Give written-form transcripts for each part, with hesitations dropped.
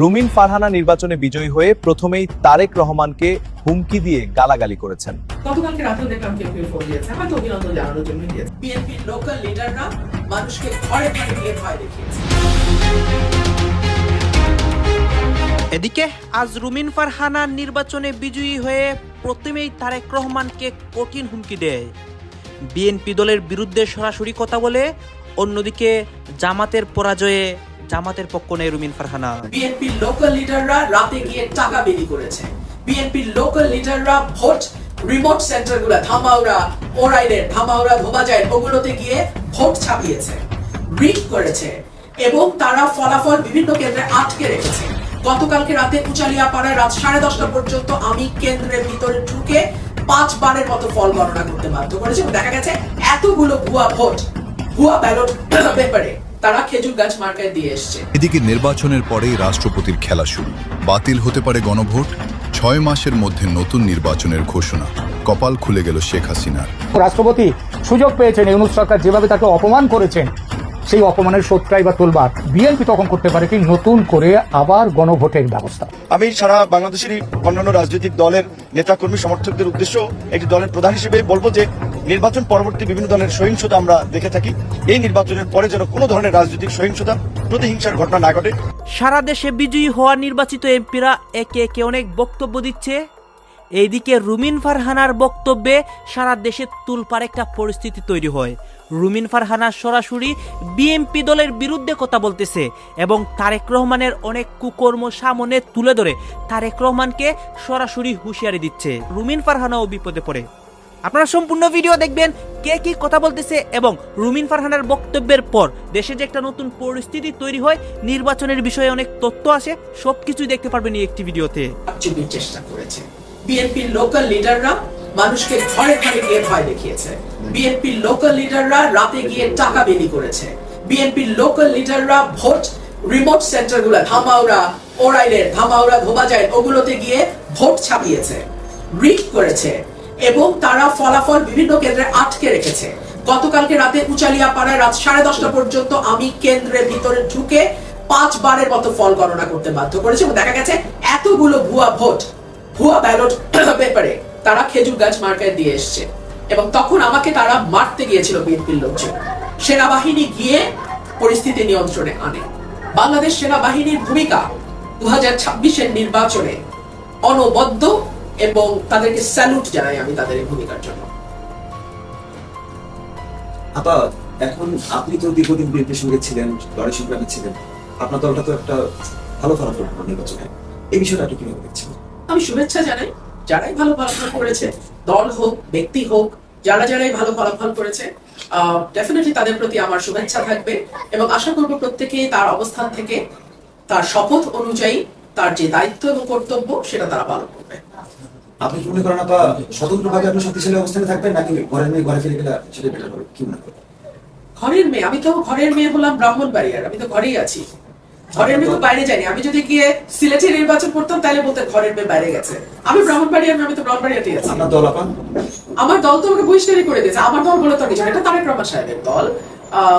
রুমিন ফারহানা নির্বাচনে বিজয়ী হয়ে প্রথমেই তারেক রহমানকে হুমকি দিয়ে গালাগালি করেছেন। গতকালকে রাতেও দেখলাম কেউ ফোন দিয়েছে, হয়তো অভিনন্দন জানানোর জন্য দিয়েছে। বিএনপির লোকাল লিডাররা মানুষকে ঘরে ঘরে গিয়ে ভয় দেখিয়েছে। এদিকে আজ রুমিন ফারহানা নির্বাচনে বিজয়ী হয়ে প্রথমেই তারেক রহমানকে কঠিন হুমকি দেয়। বিএনপি দলের বিরুদ্ধে সরাসরি কথা বলে, অন্যদিকে জামাতের পরাজয়ে জামাতের পক্ষ নেয় রুমিন ফারহানা। বিএনপির লোকাল লিডাররা রাতে গিয়ে টাকা বিলি করেছে। বিএনপির লোকাল লিডাররা ভোট রিমোট সেন্টারগুলো ধামাউড়া, ওরাইলের ধামাউড়া, ধোবাজাইল ওগুলোতে গিয়ে ভোট ছাপিয়েছে, রিগ করেছে এবং তারা ফলাফল বিভিন্ন কেন্দ্রে আটকে রেখেছে। গতকালকে রাতে উচালিয়া পাড়ায় রাত 10:30 পর্যন্ত আমি কেন্দ্রের ভিতরে ঢুকে 5 বারের মতো ফল গণনা করতে বাধ্য করেছে। দেখা গেছে এতগুলো ভুয়া ভোট, ভুয়া ব্যালট পেপারে তারা খেজুর গাছ মার্কায় দিয়ে এসছে। এদিকে নির্বাচনের পরেই রাষ্ট্রপতির খেলা শুরু। বাতিল হতে পারে গণভোট, 6 মাসের মধ্যে নতুন নির্বাচনের ঘোষণা। কপাল খুলে গেল শেখ হাসিনার। রাষ্ট্রপতি সুযোগ পেয়েছেন, ইউনূস সরকার যেভাবে তাকে অপমান করেছেন, সেই অপমানের শোধটাই বা তোলবার বিএনপি তখন করতে পারে কি নতুন করে আবার গণভোটের ব্যবস্থা। আমি সারা বাংলাদেশের অন্যান্য রাজনৈতিক দলের নেতাকর্মী সমর্থকদের উদ্দেশ্য একটি দলের প্রধান হিসেবে বলবো যে নির্বাচন পরবর্তী বিভিন্ন ধরনের সহিংসতা আমরা দেখে থাকি। এই নির্বাচনের পরে যেন কোনো ধরনের রাজনৈতিক সহিংসতা, প্রতিহিংসার ঘটনা না ঘটে। সারা দেশে বিজয়ী হওয়া নির্বাচিত এমপিরা একে একে অনেক বক্তব্য দিচ্ছে। এইদিকে রুমিন ফারহানার বক্তব্যে সারা দেশে তুলপার একটা পরিস্থিতি তৈরি হয়। রুমিন ফারহানা সরাসরি বিএনপি দলের বিরুদ্ধে কথা বলতেছে এবং তারেক রহমানের অনেক কুকর্ম সামনে তুলে ধরে তারেক রহমানকে সরাসরি হুঁশিয়ারি দিচ্ছে। রুমিন ফারহানাও বিপদে পড়ে। আপনারা সম্পূর্ণ ভিডিও দেখবেন কে কি কথা বলতেছে এবং রুমিন ফারহানার বক্তব্যের পর দেশে যে একটা নতুন পরিস্থিতি তৈরি হয়, নির্বাচনের বিষয়ে অনেক তথ্য আসে, সবকিছুই দেখতে পারবেন এই একটি ভিডিওতে। চেষ্টা করেছে বিএনপির লোকাল লিডাররা মানুষকে ঘরে ঘরে গিয়ে ভয় দেখিয়েছে। বিএনপির লোকাল লিডাররা রাতে গিয়ে টাকা বিলি করেছে। বিএনপির লোকাল লিডাররা ভোট রিমোট সেন্টারগুলো ধামাউড়া, ওরাইলের ধামাউড়া, ধোবাজাইল ওগুলোতে গিয়ে ভোট ছাপিয়েছে, রিগ করেছে এবং তারা ফলাফল বিভিন্ন কেন্দ্রে আটকে রেখেছে। গতকালকে রাতে উচালিয়া পাড়ায় রাত 10:30 পর্যন্ত আমি কেন্দ্রের ভিতরে ঢুকে 5 বারের মতো ফল গণনা করতে বাধ্য করেছে। দেখা গেছে এতগুলো ভুয়া ভোট, ভুয়া ব্যালট পেপারে তারা খেজুর গাছ মার্কায় দিয়ে এসছে এবং তখন আমাকে তারা মারতে গিয়েছিল বিএনপির লোকজন। সেনাবাহিনী গিয়ে পরিস্থিতি নিয়ন্ত্রণে আনে। বাংলাদেশ সেনাবাহিনীর ভূমিকা 2026-এর নির্বাচনে অনবদ্য এবং তাদেরকে স্যালুট জানাই আমি তাদের এই ভূমিকার জন্য। আপা, এখন আপনি তো দীর্ঘদিন বিএনপির সঙ্গে ছিলেন, লড়াই সংগ্রামে ছিলেন, আপনার দলটা তো একটা ভালো ফলাফল নির্বাচনে, এই বিষয়টা আপনি কিভাবে দেখছেন? আমি শুভেচ্ছা জানাই যারাই ভালো ফলাফল করেছে, দল হোক ব্যক্তি হোক, যারাই ভালো ফলাফল করেছে, ডেফিনেটলি তাদের প্রতি আমার শুভেচ্ছা থাকবে এবং আশা করব প্রত্যেকেই তার অবস্থান থেকে তার শপথ অনুযায়ী তার যে দায়িত্ব এবং কর্তব্য সেটা তারা পালন করবে। আপনি কি মনে করেন আপা স্বতন্ত্রভাবে আপনি শক্তিশালী অবস্থানে থাকবেন, নাকি ঘরের মেয়ে ঘরে ফিরে গেলে সেটা বেটার হবে? কি মনে করেন? ঘরের মেয়ে, আমি তো ঘরের মেয়ে হলাম ব্রাহ্মণবাড়িয়ার, আমি তো ঘরেই আছি। ঘরের মেয়ে তো বাইরে যায়নি। আমি যদি গিয়ে সিলেটে নির্বাচন করতাম তাহলে বলতে ঘরের মেয়ে বাইরে গেছে। আমি ব্রাহ্মণবাড়িয়ার মেয়ে, আমি তো ব্রাহ্মণবাড়িয়াতেই আছি। আপনার দল আপা? আমার দল তো আমাকে বহিষ্কারই করে দিয়েছে। আমার দল বলে তো কিছু, এটা তারেক রহমান সাহেবের দল,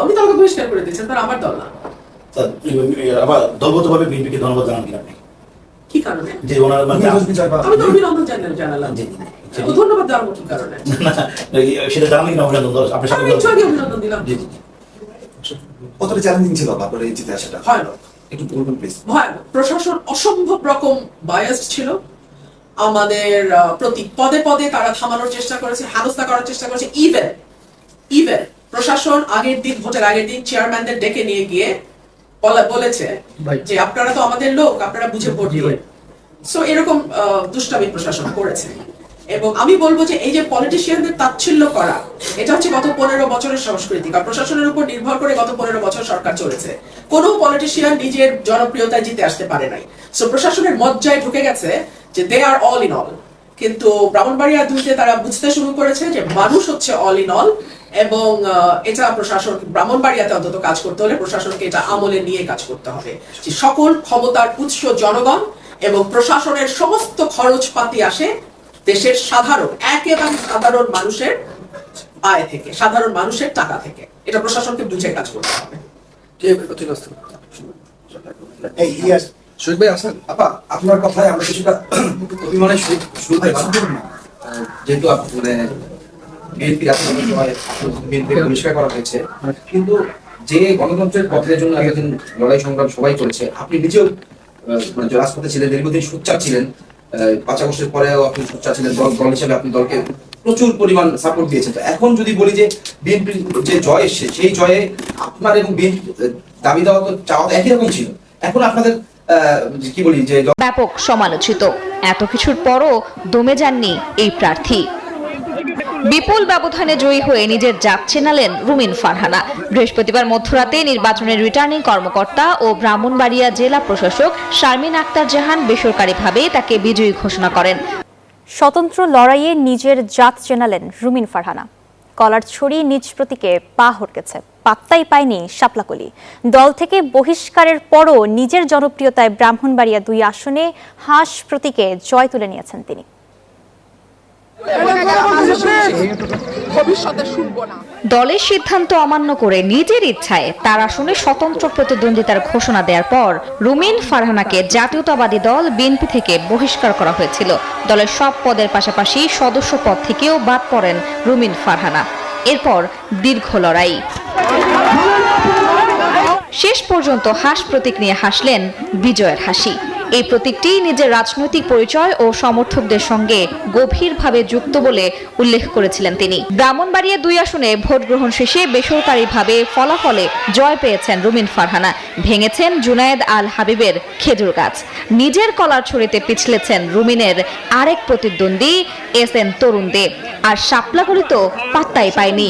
উনি তো আমাকে বহিষ্কার করে দিয়েছেন, তার আমার দল না। আবার দলগতভাবে বিএনপিকে ধন্যবাদ জানান আপনি কি কারণে? যে ওনার আমি তো অভিনন্দন জানালাম। ধন্যবাদ দেওয়ার মতো কারণে সেটা জানালেন কিনা অভিনন্দন? আপনার সাথে অভিনন্দন দিলাম। কতটা চ্যালেঞ্জিং ছিল আপনার এই জিতে আসাটা? ভয়ানক, একটু বলবেন প্লিজ। ভয়ানক। প্রশাসন অসম্ভব রকম বায়াসড ছিল আমাদের প্রতি। পদে পদে তারা থামানোর চেষ্টা করেছে, হেনস্থা করার চেষ্টা করেছে। ইভেন প্রশাসন আগের দিন, ভোটের আগের দিন চেয়ারম্যানদের ডেকে নিয়ে গিয়ে বলেছে যে আপনারা তো আমাদের লোক, আপনারা বুঝে ভোট দিবেন। সো এরকম দুষ্টামি প্রশাসন করেছে এবং আমি বলবো যে এই যে পলিটিশিয়ানদের তাচ্ছিল্য করা, এটা হচ্ছে গত 15 বছরের সংস্কৃতি। কারণ প্রশাসনের উপর নির্ভর করে গত 15 বছর সরকার চলেছে। কোনো পলিটিশিয়ান নিজের জনপ্রিয়তায় জিতে আসতে পারে নাই। সো প্রশাসনের মজ্জায় ঢুকে গেছে যে দে আর অল ইন অল। কিন্তু ব্রাহ্মণবাড়িয়া 2-তে তারা বুঝতে শুরু করেছে যে মানুষ হচ্ছে অল ইন অল এবং এটা প্রশাসন, ব্রাহ্মণবাড়িয়াতে অন্তত কাজ করতে হলে প্রশাসনকে এটা আমলে নিয়ে কাজ করতে হবে যে সকল ক্ষমতার উৎস জনগণ এবং প্রশাসনের সমস্ত খরচপাতি আসে দেশের সাধারণ, একেবারে সাধারণ মানুষের আয় থেকে, সাধারণ মানুষের টাকা থেকে। এটা প্রশাসনকে বুঝে কাজ করতে হবে। শরীফ ভাই আছেন? আপা, আপনার কথায় আমরা কিছুটা অভিমানের শুরু পেলাম। যেহেতু মানে বিএনপির বিএনপিকে বহিষ্কার করা হয়েছে, কিন্তু যে গণতন্ত্রের পথের জন্য এতদিন লড়াই সংগ্রাম সবাই করেছে, আপনি নিজেও মানে রাজপথে ছিলেন, দীর্ঘদিন সোচ্চার ছিলেন, 5 আগস্টের পরেও আপনি সোচ্চার ছিলেন, দল হিসেবে আপনি দলকে প্রচুর পরিমাণ সাপোর্ট দিয়েছেন। তো এখন যদি বলি যে বিএনপির যে জয় এসছে, সেই জয়ে আপনার এবং বিএনপি দাবি দেওয়া তো চাওয়া তো একই রকম ছিল, এখন আপনাদের কি বলি যে ব্যাপক সমালোচিত। এত কিছুর পরও দমে যাননি এই প্রার্থী। বিপুল ব্যবধানে জয়ী হয়ে নিজের জাত চেনালেন রুমিন ফারহানা। বৃহস্পতিবার মধ্যরাতে নির্বাচনের রিটার্নিং কর্মকর্তা ও ব্রাহ্মণবাড়িয়া জেলা প্রশাসক শারমিন আক্তার জাহান বেসরকারিভাবে তাকে বিজয়ী ঘোষণা করেন। স্বতন্ত্র লড়াইয়ে নিজের জাত চেনালেন রুমিন ফারহানা। কলার ছড়ি নিজ প্রতীকে পা হটকেছে, পাত্তাই পায়নি শাপলাকলি। দল থেকে বহিষ্কারের পরও নিজের জনপ্রিয়তায় ব্রাহ্মণবাড়িয়া 2 আসনে হাঁস প্রতীকে জয় তুলে নিয়েছেন তিনি। দলের সিদ্ধান্ত অমান্য করে নিজের ইচ্ছায় তার আসনে স্বতন্ত্র প্রতিদ্বন্দ্বিতার ঘোষণা দেওয়ার পর রুমিন ফারহানাকে জাতীয়তাবাদী দল বিএনপি থেকে বহিষ্কার করা হয়েছিল। দলের সব পদের পাশাপাশি সদস্য পদ থেকেও বাদ পড়েন রুমিন ফারহানা। এরপর দীর্ঘ লড়াই, শেষ পর্যন্ত হাঁস প্রতীক নিয়ে হাসলেন বিজয়ের হাসি। এই প্রতীকটি নিজের রাজনৈতিক পরিচয় ও সমর্থকদের সঙ্গে গভীরভাবে যুক্ত বলে উল্লেখ করেছিলেন তিনি। ব্রাহ্মণবাড়িয়া 2 আসনে ভোট গ্রহণ শেষে বেসরকারিভাবে ফলাফলে জয় পেয়েছেন রুমিন ফারহানা। ভেঙেছেন জুনায়েদ আল হাবিবের খেজুর গাছ। নিজের কলার ছড়িতে পিছলেছেন রুমিনের আরেক প্রতিদ্বন্দ্বী SN তরুণ দে। আর শাপলাকলি তো পাত্তাই পায়নি।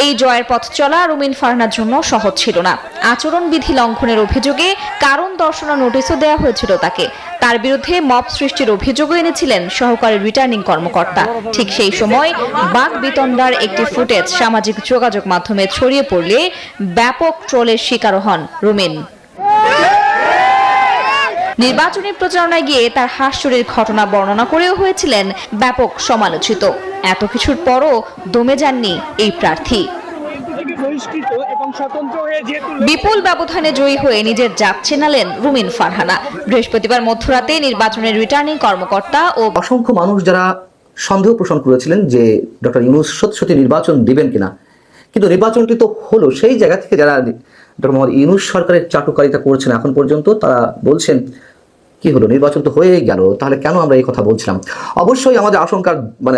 এই জয়ের পথ চলা রুমিন ফারহানার জন্য সহজ ছিল না। আচরণবিধি লঙ্ঘনের অভিযোগে কারণ দর্শানো নোটিশও দেওয়া হয়েছিল তাকে। তার বিরুদ্ধে মব সৃষ্টির অভিযোগও এনেছিলেন সহকারী রিটার্নিং কর্মকর্তা। ঠিক সেই সময় বাক বিতণ্ডার একটি ফুটেজ সামাজিক যোগাযোগ মাধ্যমে ছড়িয়ে পড়লে ব্যাপক ট্রোলের শিকার হন রুমিন। নির্বাচনী প্রচারণায় গিয়ে তার হাঁস চুরির ঘটনা বর্ণনা করেও হয়েছিলেন ব্যাপক সমালোচিত। এত কিছুর পরও দমে যাননি এই প্রার্থী। বিপুল ব্যবধানে জয়ী হয়ে নিজের জাত চেনালেন রুমিন ফারহানা। বৃহস্পতিবার মধ্যরাতে নির্বাচনের রিটার্নিং কর্মকর্তা ও অসংখ্য মানুষ যারা সন্দেহ পোষণ করেছিলেন যে ডক্টর ইউনূস সত্যি নির্বাচন দিবেন কিনা, কিন্তু নির্বাচনটি তো হলো। সেই জায়গা থেকে যারা ডক্টর মোহাম্মদ ইউনূস সরকারের চাটুকারিতা করছেন এখন পর্যন্ত, তারা বলছেন কি হলো, নির্বাচন তো হয়েই গেল, তাহলে কেন আমরা এই কথা বলছিলাম? অবশ্যই আমাদের আশঙ্কার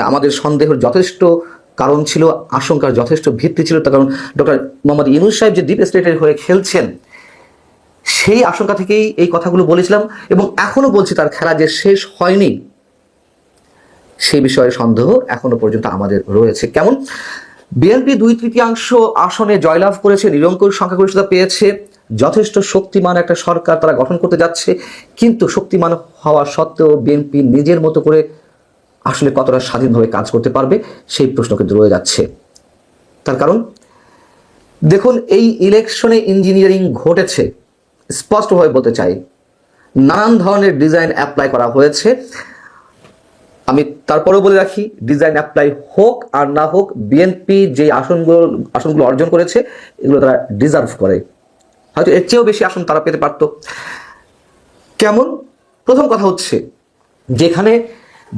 আমাদের সন্দেহের যথেষ্ট কারণ ছিল, আশঙ্কার যথেষ্ট ভিত্তি ছিল। তার কারণ ডক্টর মোহাম্মদ ইউনূস সাহেব যে ডিপ স্টেটের হয়ে খেলছেন, সেই আশঙ্কা থেকেই এই কথাগুলো বলেছিলাম এবং এখনো বলছি তার খেলা যে শেষ হয়নি সেই বিষয়ে সন্দেহ এখনো পর্যন্ত আমাদের রয়েছে। কেমন? বিএনপি 2/3 আসনে জয়লাভ করেছে, নিরঙ্কুশ সংখ্যাগরিষ্ঠতা পেয়েছে, যথেষ্ট শক্তিমান একটা সরকার তারা গঠন করতে যাচ্ছে। কিন্তু শক্তিমান হওয়া সত্ত্বেও বিএনপি নিজের মতো করে আসলে কতটা স্বাধীনভাবে কাজ করতে পারবে সেই প্রশ্ন কিন্তু রয়ে যাচ্ছে। তার কারণ দেখুন, এই ইলেকশনে ইঞ্জিনিয়ারিং ঘটেছে, স্পষ্টভাবে বলতে চাই। নানান ধরনের ডিজাইন অ্যাপ্লাই করা হয়েছে। আমি তারপরেও বলে রাখি, ডিজাইন অ্যাপ্লাই হোক আর না হোক, বিএনপি যে আসনগুলো অর্জন করেছে এগুলো তারা ডিজার্ভ করে। হয়তো এর চেয়েও বেশি আসন তারা পেতে পারত। কেমন? প্রথম কথা হচ্ছে, যেখানে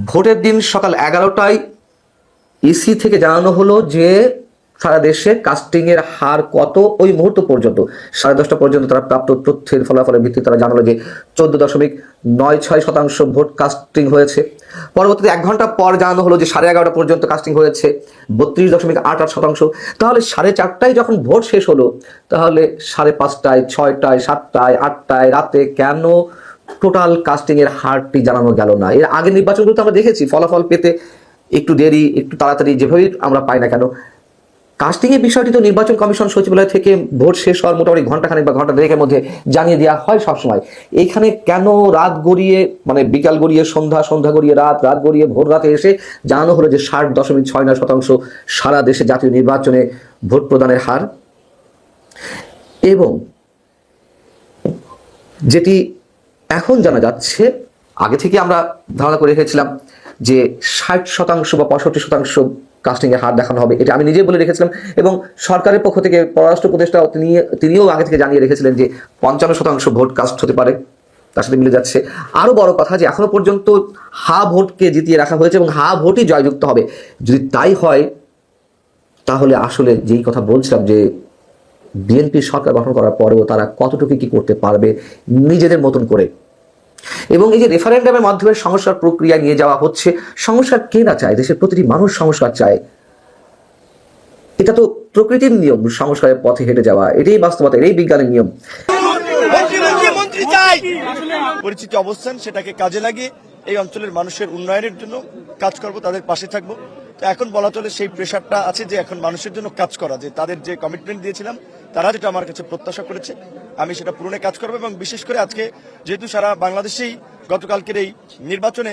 ভোটের দিন সকাল 11টায় ইসি থেকে জানানো হলো যে সারা দেশে কাস্টিংয়ের হার কত, ওই মুহূর্ত পর্যন্ত 10:30 পর্যন্ত তারা প্রাপ্ত তথ্যের ফলাফলের ভিত্তিতে তারা জানালো যে 14.96% ভোট কাস্টিং হয়েছে। পরবর্তীতে 1 ঘন্টা পর জানানো হলো যে 11:30 পর্যন্ত কাস্টিং হয়েছে 32.88%। তাহলে 4:30টায় যখন ভোট শেষ হলো, তাহলে 5:30টায়, 6টায়, 7টায়, 8টায় রাতে কেন টোটাল কাস্টিং এর হারটি জানানো গেল না? এর আগে নির্বাচনগুলোতে আমরা দেখেছি ফলাফল পেতে একটু দেরি, একটু তাড়াতাড়ি, যেভাবেই আমরা পাই না কেন, কাস্টিং এর বিষয়টি তো নির্বাচন কমিশন সচিবালয় থেকে ভোট শেষ হওয়ার মোটামুটি ঘন্টাখানেক বা ঘন্টা দেড়েকের মধ্যে জানিয়ে দেওয়া হয় সবসময়। এইখানে কেন রাত গড়িয়ে, বিকাল গড়িয়ে সন্ধ্যা, সন্ধ্যা গড়িয়ে রাত, রাত গড়িয়ে ভোর রাতে এসে জানানো হলো যে 60.69% সারা দেশে জাতীয় নির্বাচনে ভোট প্রদানের হার? এবং যেটি এখন জানা যাচ্ছে, আগে থেকে আমরা ধারণা করে রেখেছিলাম যে 60% বা 65% কাস্টিংয়ের হার দেখানো হবে, এটা আমি নিজেই বলে রেখেছিলাম। এবং সরকারের পক্ষ থেকে পররাষ্ট্র উপদেষ্টা তিনিও আগে থেকে জানিয়ে রেখেছিলেন যে 55% ভোট কাস্ট হতে পারে, তার সাথে মিলে যাচ্ছে। আরও বড় কথা যে এখনো পর্যন্ত হা ভোটকে জিতিয়ে রাখা হয়েছে এবং হা ভোটই জয়যুক্ত হবে। যদি তাই হয় তাহলে আসলে যেই কথা বলছিলাম যে বিএনপি সরকার গঠন করার পরেও তারা কতটুকু কি করতে পারবে নিজেদের মতন করে। এবং এই যে রেফারেন্ডামের মাধ্যমে সংস্কার প্রক্রিয়ায় নিয়ে যাওয়া হচ্ছে, সংস্কার কে না চায়? দেশের প্রতিটি মানুষ সংস্কার চায়, এটা তো প্রকৃতির নিয়ম সংস্কারের পথে হেঁটে যাওয়া, এটাই বাস্তবতা, এটাই বিজ্ঞানের নিয়ম। পরিচিত অবস্থান সেটাকে কাজে লাগিয়ে এই অঞ্চলের মানুষের উন্নয়নের জন্য কাজ করব, তাদের পাশে থাকবো। তো এখন বলা চলে সেই প্রেশারটা আছে যে এখন মানুষের জন্য কাজ করা, যে তাদের যে কমিটমেন্ট দিয়েছিলাম তারা যেটা আমার কাছে প্রত্যাশা করেছে আমি সেটা পূরণে কাজ করবো। এবং বিশেষ করে আজকে যেহেতু সারা বাংলাদেশেই গতকালকের এই নির্বাচনে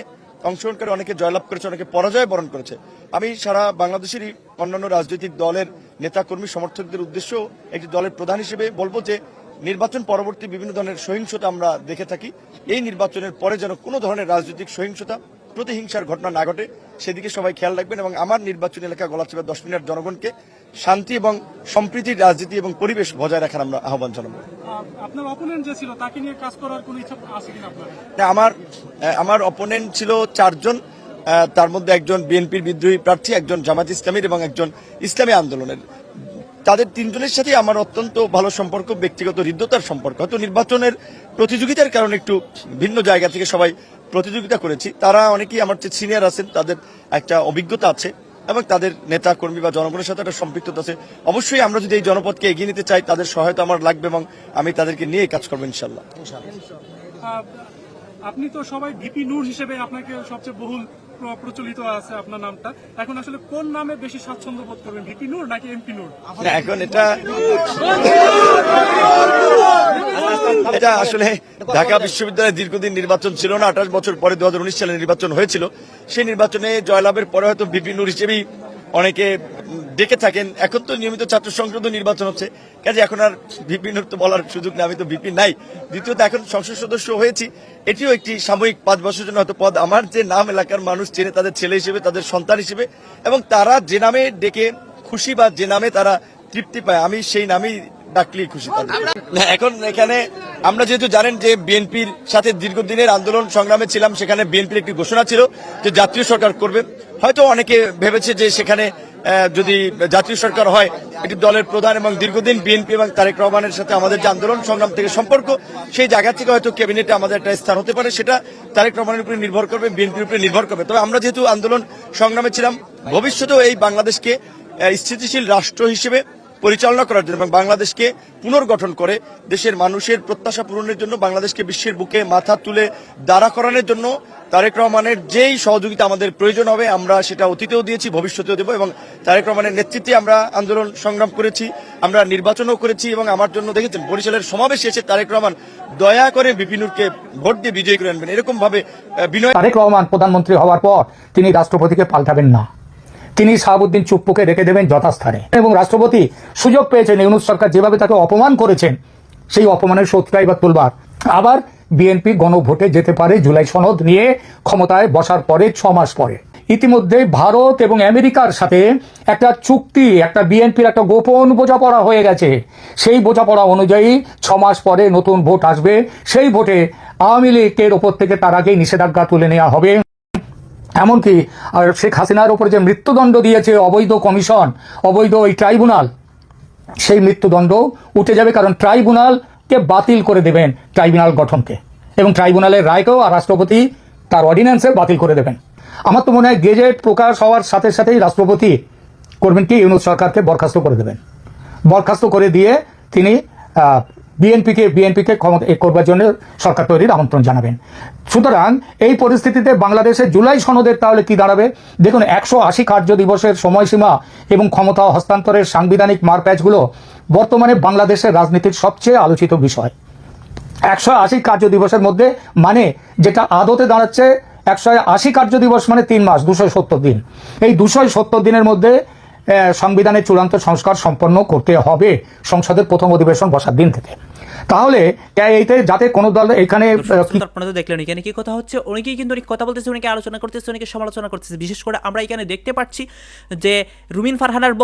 অংশগ্রহণকারী অনেকে জয়লাভ করেছে, অনেকে পরাজয় বরণ করেছে, আমি সারা বাংলাদেশেরই অন্যান্য রাজনৈতিক দলের নেতাকর্মী সমর্থকদের উদ্দেশ্য একটি দলের প্রধান হিসেবে বলবো যে নির্বাচন পরবর্তী বিভিন্ন ধরনের সহিংসতা আমরা দেখে থাকি, এই নির্বাচনের পরে যেন কোনো ধরনের রাজনৈতিক সহিংসতা প্রতিহিংসার ঘটনা না ঘটে সেদিকে সবাই খেয়াল রাখবেন। এবং আমার নির্বাচনী এলাকা গলাচিপা 10 মিনিট জনগণকে শান্তি এবং সম্প্রীতির রাজনীতি এবং পরিবেশ বজায় রাখার আমরা আহ্বান জানাবো। আপনার অপোনেন্ট যে ছিল তাকে নিয়ে কাজ করার কোনো ইচ্ছা আছে কিনা আপনার? আমার অপোনেন্ট ছিল 4 জন, তার মধ্যে একজন বিএনপির বিদ্রোহী প্রার্থী, একজন জামাত ইসলামীর এবং একজন ইসলামী আন্দোলনের। তাদের 3 জনের সাথে আমার অত্যন্ত ভালো সম্পর্ক, ব্যক্তিগত হৃদ্যতার সম্পর্ক। হয়তো নির্বাচনের প্রতিযোগিতার কারণে একটু ভিন্ন জায়গা থেকে সবাই প্রতিযোগিতা করেছি, তারা অনেকেই আমার চেয়ে সিনিয়র আছেন, তাদের একটা অভিজ্ঞতা আছে এবং তাদের নেতা কর্মী বা জনগণের সাথে একটা সম্পৃক্ততা আছে। অবশ্যই আমরা যদি এই জনপদকে এগিয়ে নিতে চাই তাদের সহায়তা আমার লাগবে এবং আমি তাদেরকে নিয়ে কাজ করবো ইনশাল্লাহ। আপনি তো সবাই ভিপি নূর হিসেবে আপনাকে সবচেয়ে বহুল প্রচলিত আছে আপনার নামটা, এখন আসলে কোন নামে বেশি স্বাচ্ছন্দ্য বোধ করবেন, ভিপি নূর নাকি এমপি নূর? এখন এটা আসলে ঢাকা বিশ্ববিদ্যালয়ে দীর্ঘদিন নির্বাচন ছিল না, 28 বছর পরে 2019 সালে নির্বাচন হয়েছিল। সেই নির্বাচনে জয়লাভের পরে হয়তো ভিপি নূর হিসেবেই অনেকে ডেকে থাকেন। এখন তো নিয়মিত ছাত্র সংসদ নির্বাচন হচ্ছে, কাজে এখন আর ভিপি নূর তো বলার সুযোগ নেই, আমি তো ভিপি নাই। দ্বিতীয়ত এখন সংসদ সদস্য হয়েছি, এটিও একটি সাময়িক 5 বছরের জন্য হয়তো পদ। আমার যে নাম এলাকার মানুষ চেনে তাদের ছেলে হিসেবে, তাদের সন্তান হিসেবে, এবং তারা যে নামে ডেকে খুশি বা যে নামে তারা তৃপ্তি পায় আমি সেই নামেই ডাকলেই খুশি তাদের। এখন এখানে আমরা যেহেতু জানেন যে বিএনপির সাথে দীর্ঘদিনের আন্দোলন সংগ্রামে ছিলাম, সেখানে বিএনপির একটি ঘোষণা ছিল যে জাতীয় সরকার করবে। হয়তো অনেকে ভেবেছে যে সেখানে যদি জাতীয় সরকার হয় একটি দলের প্রধান এবং দীর্ঘদিন বিএনপি এবং তারেক রহমানের সাথে আমাদের যে আন্দোলন সংগ্রাম থেকে সম্পর্ক, সেই জায়গা থেকে হয়তো ক্যাবিনেটে আমাদের একটা স্থান হতে পারে। সেটা তারেক রহমানের উপরে নির্ভর করবে, বিএনপির উপরে নির্ভর করবে। তবে আমরা যেহেতু আন্দোলন সংগ্রামে ছিলাম, ভবিষ্যতেও এই বাংলাদেশকে স্থিতিশীল রাষ্ট্র হিসেবে পরিচালনা করার জন্য এবং বাংলাদেশকে পুনর্গঠন করে দেশের মানুষের প্রত্যাশা পূরণের জন্য, বাংলাদেশকে বিশ্বের বুকে মাথা তুলে দাঁড়া করানোর জন্য তারেক রহমানের যেই সহযোগিতা আমাদের প্রয়োজন হবে আমরা সেটা অতীতেও দিয়েছি, ভবিষ্যতেও দেব। এবং তারেক রহমানের নেতৃত্বে আমরা আন্দোলন সংগ্রাম করেছি, আমরা নির্বাচনও করেছি। এবং আমার জন্য দেখেছেন বরিশালের সমাবেশে এসে তারেক রহমান দয়া করে ভিপি নূরকে ভোট দিয়ে বিজয়ী করে আনবেন, এরকম ভাবে বিনয়। তারেক রহমান প্রধানমন্ত্রী হওয়ার পর তিনি রাষ্ট্রপতিকে পাল্টাবেন না, তিনি শাহাবুদ্দিন চুপ্পুকে রেখে দেবেন যথাস্থানে। এবং রাষ্ট্রপতি সুযোগ পেয়েছেন, ইউনূস সরকার যেভাবে তাকে অপমান করেছেন সেই অপমানের শোধটাই বা তুলবার। আবার বিএনপি গণভোটে যেতে পারে জুলাই সনদ নিয়ে ক্ষমতায় বসার পরে 6 মাস পরে। ইতিমধ্যে ভারত এবং আমেরিকার সাথে একটা চুক্তি, একটা বিএনপির একটা গোপন বোঝাপড়া হয়ে গেছে। সেই বোঝাপড়া অনুযায়ী 6 মাস পরে নতুন ভোট আসবে, সেই ভোটে আওয়ামী লীগের ওপর থেকে তার আগেই নিষেধাজ্ঞা তুলে নেওয়া হবে। এমনকি আর শেখ হাসিনার উপরে যে মৃত্যুদণ্ড দিয়েছে অবৈধ কমিশন, অবৈধ ওই ট্রাইব্যুনাল, সেই মৃত্যুদণ্ড উঠে যাবে, কারণ ট্রাইব্যুনালকে বাতিল করে দেবেন, ট্রাইব্যুনাল গঠনকে, এবং ট্রাইব্যুনালের রায়কেও আর রাষ্ট্রপতি তার অর্ডিন্যান্সে বাতিল করে দেবেন। আমার তো মনে হয় গেজেট প্রকাশ হওয়ার সাথে সাথেই রাষ্ট্রপতি করবেন কি, ইউনূস সরকারকে বরখাস্ত করে দেবেন। বরখাস্ত করে দিয়ে তিনি বিএনপিকে ক্ষমতা করবার জন্য সরকার তৈরির আমন্ত্রণ জানাবেন। সুতরাং এই পরিস্থিতিতে বাংলাদেশে জুলাই সনদের তাহলে কি দাঁড়াবে? দেখুন, 180 কার্য দিবসের সময়সীমা এবং ক্ষমতা হস্তান্তরের সাংবিধানিক মারপ্যাচগুলো বর্তমানে বাংলাদেশের রাজনীতির সবচেয়ে আলোচিত বিষয়। 180 কার্য দিবসের মধ্যে মানে যেটা আদতে দাঁড়াচ্ছে 180 কার্য দিবস মানে 3 মাস, 270 দিন। এই 270 দিনের মধ্যে সংবিধানের চূড়ান্ত সংস্কার সম্পন্ন করতে হবে সংসদের প্রথম অধিবেশন বসার দিন থেকে। তাহলে এইতে যাতে কোনো দল এখানে আপনারা তো দেখলেন এখানে কি কথা হচ্ছে, অনেকেই কিন্তু অনেক কথা বলতেছে, অনেকে আলোচনা করতেছে, অনেকে সমালোচনা করতেছে। বিশেষ করে আমরা এখানে দেখতে পাচ্ছি যে রুমিন ফারহানার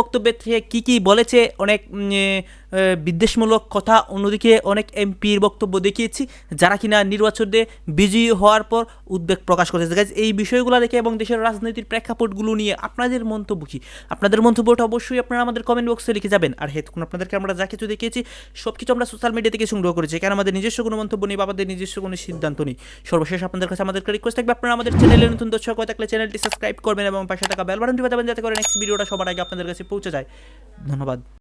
বক্তব্যের থেকে কি বলেছে, অনেক বিদ্বেষমূলক কথা, অন্যদিকে অনেক এমপির বক্তব্য দেখিয়েছি যারা কিনা নির্বাচনে বিজয়ী হওয়ার পর উদ্বেগ প্রকাশ করেছে। গাইজ, এই বিষয়গুলো দেখে এবং দেশের রাজনৈতিক প্রেক্ষাপটগুলো নিয়ে আপনাদের মন্তব্য কি? আপনাদের মন্তব্যটা অবশ্যই আপনারা আমাদের কমেন্ট বক্সে লিখে যাবেন। আর তখন আপনাদেরকে আমরা যা কিছু দেখিয়েছি সব কিছু আমরা সোশ্যাল মিডিয়া থেকে সংগ্রহ করেছি, কারণ আমাদের নিজস্ব কোনো মন্তব্য নেই বা আমাদের নিজস্ব কোনো সিদ্ধান্ত নেই। সর্বশেষ আপনাদের কাছে আমাদের রিকোয়েস্ট থাকবে, আপনারা আমাদের চ্যানেলে নতুন দর্শক হয়ে থাকলে চ্যানেলটি সাবস্ক্রাইব করবেন এবং পাশে থাকা বেল বাটনটি বাজাবেন যাতে করে নেক্সট ভিডিওটা সবার আগে আপনাদের কাছে পৌঁছে যায়। ধন্যবাদ।